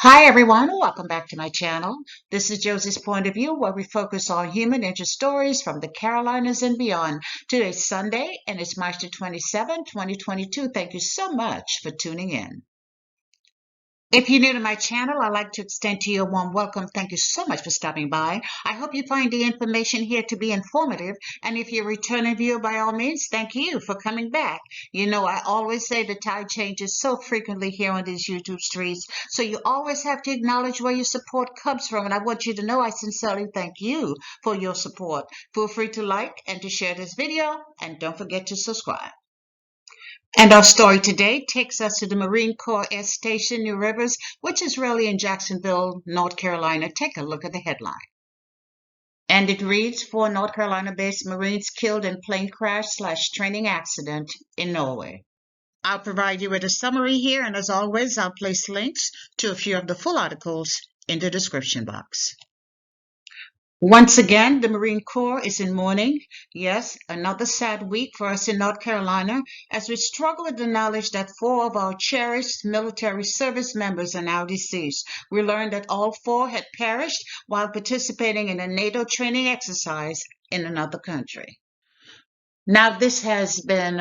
Hi everyone, welcome back to my channel. This is Josie's Point of View, where we focus on human interest stories from the Carolinas and beyond. Today's Sunday and it's March the 27th, 2022. Thank you so much for tuning in. If you're new to my channel, I'd like to extend to you a warm welcome. Thank you so much for stopping by. I hope you find the information here to be informative. And if you're a returning viewer, by all means, thank you for coming back. You know, I always say the tide changes so frequently here on these YouTube streets. So you always have to acknowledge where your support comes from. And I want you to know I sincerely thank you for your support. Feel free to like and to share this video. And don't forget to subscribe. And our story today takes us to the Marine Corps Air Station New Rivers, which is really in Jacksonville, North Carolina. Take a look at the headline. And it reads, 4 North Carolina-based Marines killed in plane crash/training accident in Norway. I'll provide you with a summary here, and as always, I'll place links to a few of the full articles in the description box. Once again, the Marine Corps is in mourning. Yes, another sad week for us in North Carolina as we struggle with the knowledge that 4 of our cherished military service members are now deceased. We learned that all 4 had perished while participating in a NATO training exercise in another country. Now, this has been,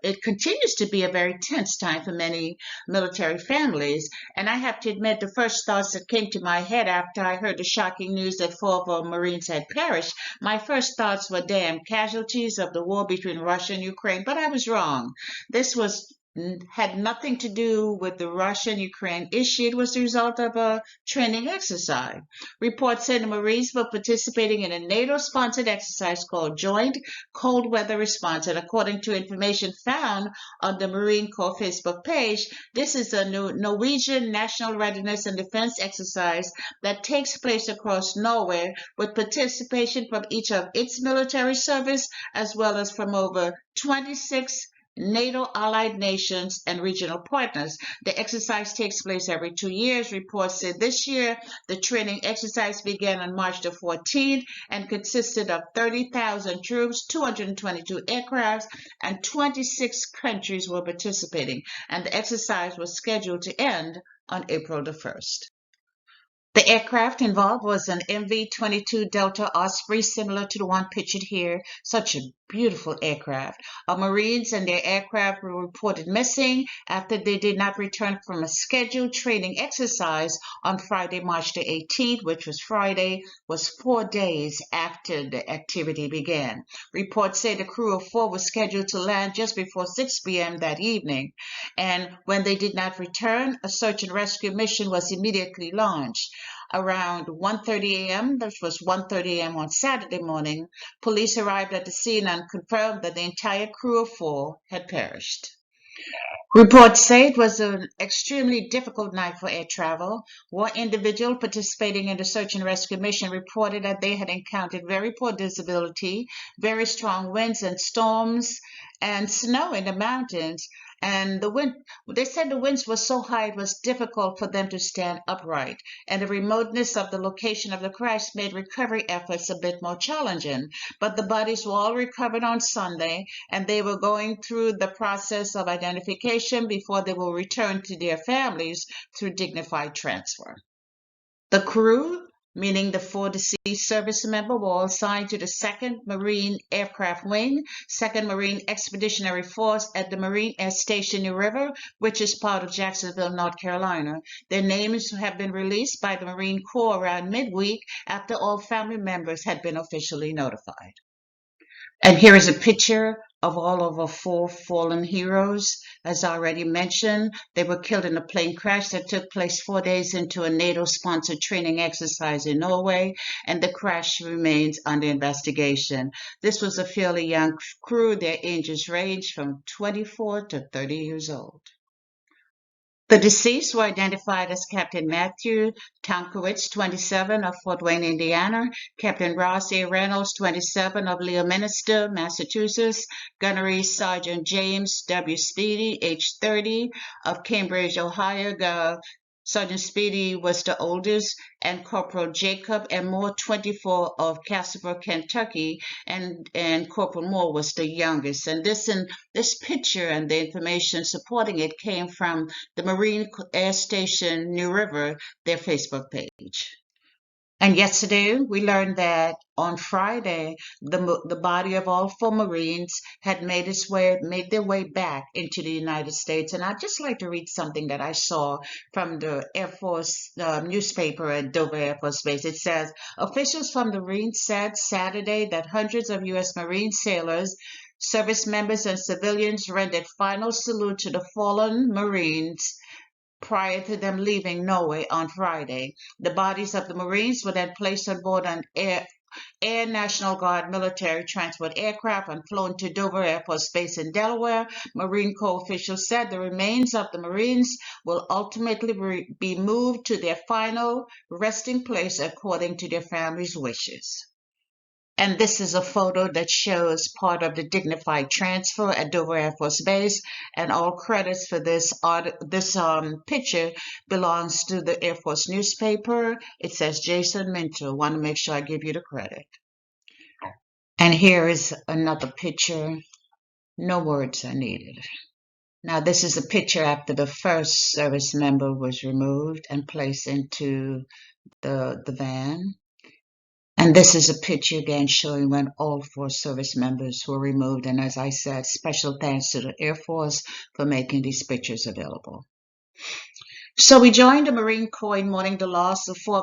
it continues to be a very tense time for many military families. And I have to admit, the first thoughts that came to my head after I heard the shocking news that 4 of our Marines had perished, my first thoughts were, damn, casualties of the war between Russia and Ukraine. But I was wrong. This had nothing to do with the Russian-Ukraine issue. It was the result of a training exercise. Reports said the Marines were participating in a NATO-sponsored exercise called Joint Cold Weather Response. And according to information found on the Marine Corps Facebook page, this is a Norwegian national readiness and defense exercise that takes place across Norway with participation from each of its military service as well as from over 26 NATO allied nations and regional partners. The exercise takes place every 2 years. Reports said this year the training exercise began on March the 14th and consisted of 30,000 troops, 222 aircraft, and 26 countries were participating. And the exercise was scheduled to end on April the 1st. The aircraft involved was an MV-22 Delta Osprey, similar to the one pictured here. Such a beautiful aircraft. Our Marines and their aircraft were reported missing after they did not return from a scheduled training exercise on Friday, March the 18th, which was 4 days after the activity began. Reports say the crew of 4 was scheduled to land just before 6 p.m. that evening. And when they did not return, a search and rescue mission was immediately launched. Around 1:30 a.m., this was 1:30 a.m. on Saturday morning, police arrived at the scene and confirmed that the entire crew of 4 had perished. Reports say it was an extremely difficult night for air travel. One individual participating in the search and rescue mission reported that they had encountered very poor visibility, very strong winds and storms, and snow in the mountains. And they said the winds were so high it was difficult for them to stand upright. And the remoteness of the location of the crash made recovery efforts a bit more challenging. But the bodies were all recovered on Sunday, and they were going through the process of identification before they will return to their families through dignified transfer. The crew, meaning the 4 deceased service members, were all assigned to the 2nd Marine Aircraft Wing, 2nd Marine Expeditionary Force at the Marine Air Station New River, which is part of Jacksonville, North Carolina. Their names have been released by the Marine Corps around midweek after all family members had been officially notified. And here is a picture of all of our 4 fallen heroes. As already mentioned, they were killed in a plane crash that took place 4 days into a NATO-sponsored training exercise in Norway, and the crash remains under investigation. This was a fairly young crew. Their ages ranged from 24 to 30 years old. The deceased were identified as Captain Matthew Tomkowitz, 27, of Fort Wayne, Indiana, Captain Ross A. Reynolds, 27, of Leominster, Massachusetts, Gunnery Sergeant James W. Speedy, age 30, of Cambridge, Ohio, Sergeant Speedy was the oldest, and Corporal Jacob and Moore, 24, of Casper, Kentucky, and Corporal Moore was the youngest. And this picture and the information supporting it came from the Marine Air Station New River, their Facebook page. And yesterday, we learned that on Friday, the body of all four Marines had made their way back into the United States. And I'd just like to read something that I saw from the Air Force newspaper at Dover Air Force Base. It says, officials from the Marines said Saturday that hundreds of U.S. Marine sailors, service members, and civilians rendered final salute to the fallen Marines prior to them leaving Norway on Friday. The bodies of the Marines were then placed on board an Air National Guard military transport aircraft and flown to Dover Air Force Base in Delaware. Marine Corps officials said the remains of the Marines will ultimately be moved to their final resting place according to their families' wishes. And this is a photo that shows part of the dignified transfer at Dover Air Force Base, and all credits for this picture belongs to the Air Force newspaper. It says Jason Minto. Want to make sure I give you the credit. And here is another picture. No words are needed. Now this is a picture after the first service member was removed and placed into the van. And this is a picture again showing when all four service members were removed. And as I said, special thanks to the Air Force for making these pictures available. So we joined the Marine Corps in mourning the loss of four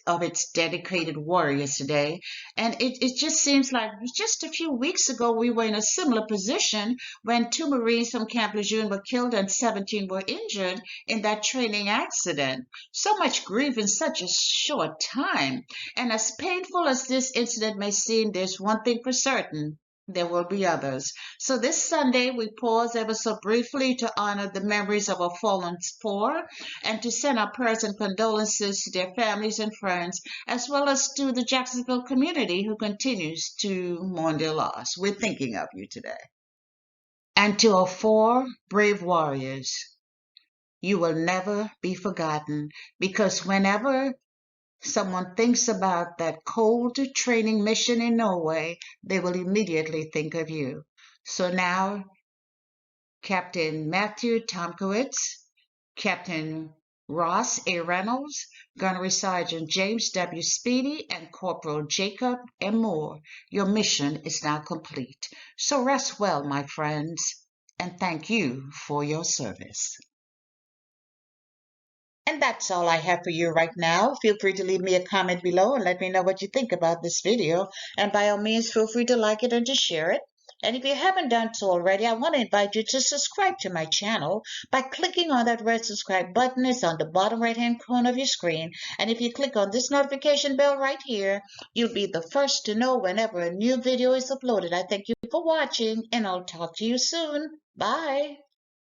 of its dedicated warriors today. And it just seems like just a few weeks ago we were in a similar position when 2 Marines from Camp Lejeune were killed and 17 were injured in that training accident. So much grief in such a short time. And as painful as this incident may seem, there's one thing for certain. There will be others. So this Sunday, we pause ever so briefly to honor the memories of our fallen four and to send our prayers and condolences to their families and friends, as well as to the Jacksonville community who continues to mourn their loss. We're thinking of you today. And to our 4 brave warriors, you will never be forgotten, because whenever someone thinks about that cold training mission in Norway, they will immediately think of you. So now, Captain Matthew Tomkowitz, Captain Ross A. Reynolds, Gunnery Sergeant James W. Speedy, and Corporal Jacob M. Moore, your mission is now complete. So rest well, my friends, and thank you for your service. And that's all I have for you right now. Feel free to leave me a comment below and let me know what you think about this video. And by all means, feel free to like it and to share it. And if you haven't done so already, I want to invite you to subscribe to my channel by clicking on that red subscribe button. It's on the bottom right-hand corner of your screen. And if you click on this notification bell right here, you'll be the first to know whenever a new video is uploaded. I thank you for watching, and I'll talk to you soon. Bye.